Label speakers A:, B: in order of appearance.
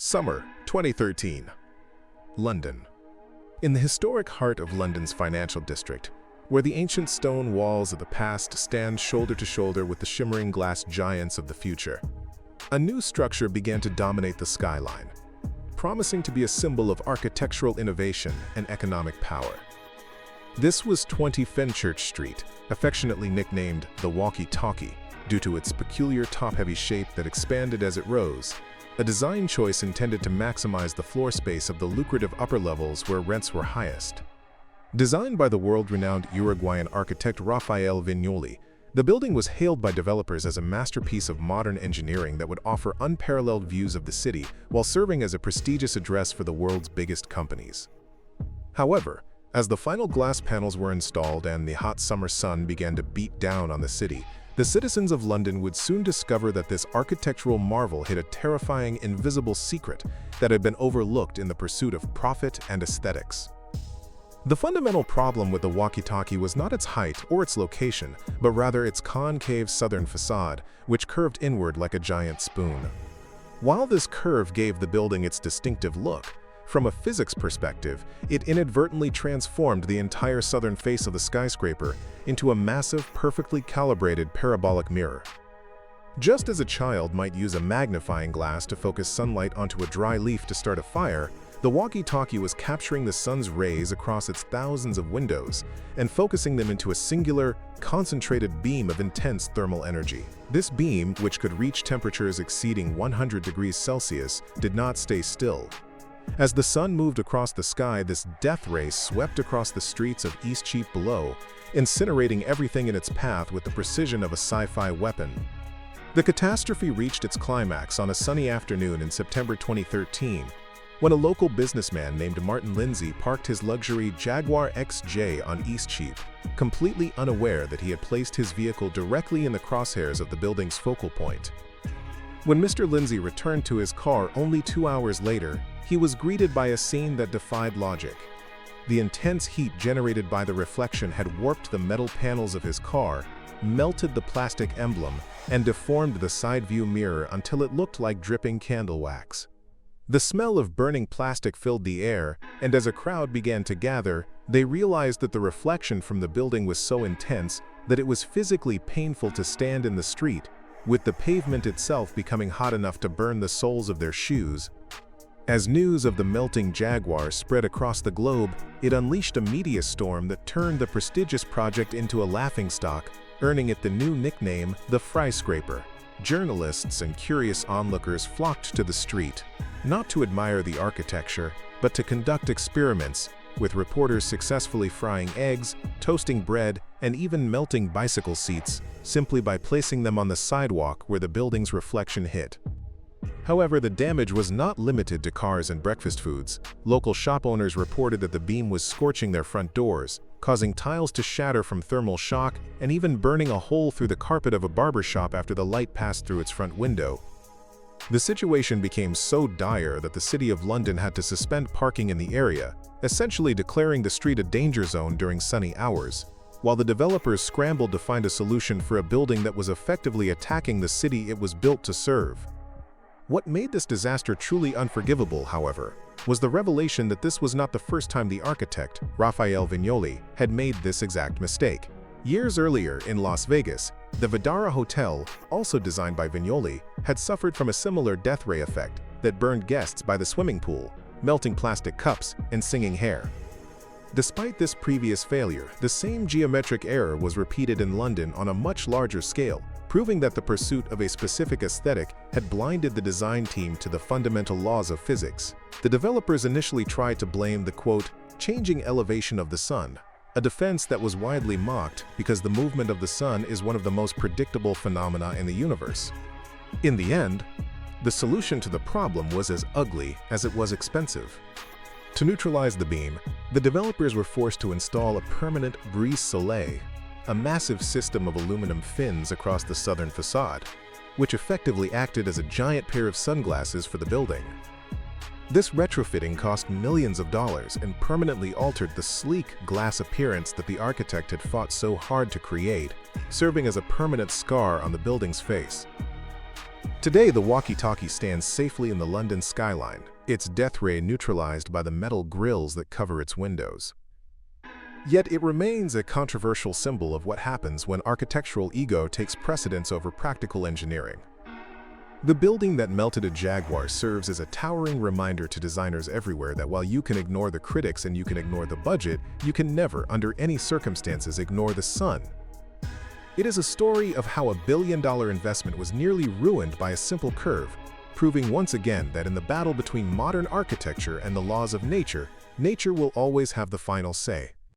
A: Summer 2013. London. In the historic heart of London's financial district, where the ancient stone walls of the past stand shoulder to shoulder with the shimmering glass giants of the future, a new structure began to dominate the skyline, promising to be a symbol of architectural innovation and economic power. This was 20 Fenchurch Street, affectionately nicknamed the Walkie-Talkie due to its peculiar top-heavy shape that expanded as it rose, a design choice intended to maximize the floor space of the lucrative upper levels where rents were highest. Designed by the world-renowned Uruguayan architect Rafael Viñoly, the building was hailed by developers as a masterpiece of modern engineering that would offer unparalleled views of the city while serving as a prestigious address for the world's biggest companies. However, as the final glass panels were installed and the hot summer sun began to beat down on the city, the citizens of London would soon discover that this architectural marvel hid a terrifying, invisible secret that had been overlooked in the pursuit of profit and aesthetics. The fundamental problem with the Walkie-Talkie was not its height or its location, but rather its concave southern facade, which curved inward like a giant spoon. While this curve gave the building its distinctive look, from a physics perspective, it inadvertently transformed the entire southern face of the skyscraper into a massive, perfectly calibrated parabolic mirror. Just as a child might use a magnifying glass to focus sunlight onto a dry leaf to start a fire, the Walkie-Talkie was capturing the sun's rays across its thousands of windows and focusing them into a singular, concentrated beam of intense thermal energy. This beam, which could reach temperatures exceeding 100 degrees Celsius, did not stay still. As the sun moved across the sky, this death ray swept across the streets of Eastcheap below, incinerating everything in its path with the precision of a sci-fi weapon. The catastrophe reached its climax on a sunny afternoon in September 2013, when a local businessman named Martin Lindsay parked his luxury Jaguar XJ on Eastcheap, completely unaware that he had placed his vehicle directly in the crosshairs of the building's focal point. When Mr. Lindsay returned to his car only 2 hours later, he was greeted by a scene that defied logic. The intense heat generated by the reflection had warped the metal panels of his car, melted the plastic emblem, and deformed the side view mirror until it looked like dripping candle wax. The smell of burning plastic filled the air, and as a crowd began to gather, they realized that the reflection from the building was so intense that it was physically painful to stand in the street, with the pavement itself becoming hot enough to burn the soles of their shoes. As news of the melting Jaguar spread across the globe, it unleashed a media storm that turned the prestigious project into a laughingstock, earning it the new nickname, the Fryscraper. Journalists and curious onlookers flocked to the street, not to admire the architecture, but to conduct experiments, with reporters successfully frying eggs, toasting bread, and even melting bicycle seats, simply by placing them on the sidewalk where the building's reflection hit. However, the damage was not limited to cars and breakfast foods. Local shop owners reported that the beam was scorching their front doors, causing tiles to shatter from thermal shock and even burning a hole through the carpet of a barber shop after the light passed through its front window. The situation became so dire that the City of London had to suspend parking in the area, essentially declaring the street a danger zone during sunny hours, while the developers scrambled to find a solution for a building that was effectively attacking the city it was built to serve. What made this disaster truly unforgivable, however, was the revelation that this was not the first time the architect, Rafael Viñoly, had made this exact mistake. Years earlier in Las Vegas, the Vdara Hotel, also designed by Vinoly, had suffered from a similar death ray effect that burned guests by the swimming pool, melting plastic cups, and singing hair. Despite this previous failure, the same geometric error was repeated in London on a much larger scale, proving that the pursuit of a specific aesthetic had blinded the design team to the fundamental laws of physics. The developers initially tried to blame the, quote, changing elevation of the sun, a defense that was widely mocked because the movement of the sun is one of the most predictable phenomena in the universe. In the end, the solution to the problem was as ugly as it was expensive. To neutralize the beam, the developers were forced to install a permanent brise-soleil, a massive system of aluminum fins across the southern facade, which effectively acted as a giant pair of sunglasses for the building. This retrofitting cost millions of dollars and permanently altered the sleek glass appearance that the architect had fought so hard to create, serving as a permanent scar on the building's face. Today, the Walkie-Talkie stands safely in the London skyline, its death ray neutralized by the metal grills that cover its windows. Yet it remains a controversial symbol of what happens when architectural ego takes precedence over practical engineering. The building that melted a Jaguar serves as a towering reminder to designers everywhere that while you can ignore the critics and you can ignore the budget, you can never, under any circumstances, ignore the sun. It is a story of how $1 billion investment was nearly ruined by a simple curve, proving once again that in the battle between modern architecture and the laws of nature, nature will always have the final say.